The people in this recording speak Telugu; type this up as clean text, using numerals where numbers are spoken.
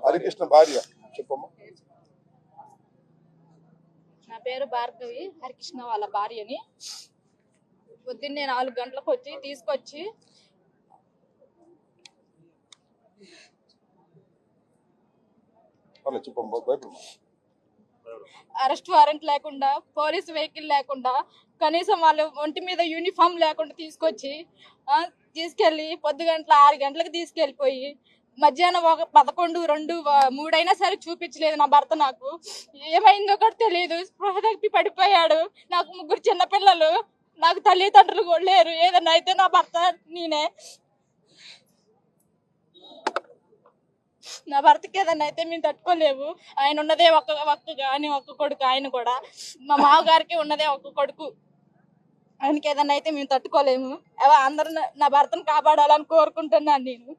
హరికృష్ణ భార్య చెప్పమ్మా. నా పేరు భార్గవి, హరికృష్ణ వాళ్ళ భార్యని. పొద్దున్నే 4 గంటలకు వచ్చి తీసుకొచ్చి చెప్పమ్మా, భయపడమ్మా. అరెస్ట్ వారెంట్ లేకుండా, పోలీసు వెహికల్ లేకుండా, కనీసం వాళ్ళు ఒంటి మీద యూనిఫామ్ లేకుండా తీసుకెళ్ళి పొద్దుగంటల 6 గంటలకు తీసుకెళ్ళిపోయి మధ్యాహ్నం 11, 2, 3 అయినా సరే చూపించలేదు నా భర్త. నాకు ఏమైందో కూడా తెలియదు. స్పృహ తప్పి పడిపోయాడు. నాకు 3 చిన్నపిల్లలు, నాకు తల్లిదండ్రులు కూడా లేరు. ఏదన్నా అయితే నా భర్త నేనే. నా భర్తకి ఏదన్నా అయితే మేము తట్టుకోలేము. ఆయన ఉన్నదే ఒక్క కొడుకు. ఆయన కూడా మా మామగారికి ఉన్నదే ఒక్క కొడుకు. ఆయనకి ఏదన్నా అయితే మేము తట్టుకోలేము. అందరూ నా భర్తను కాపాడాలని కోరుకుంటున్నాను నేను.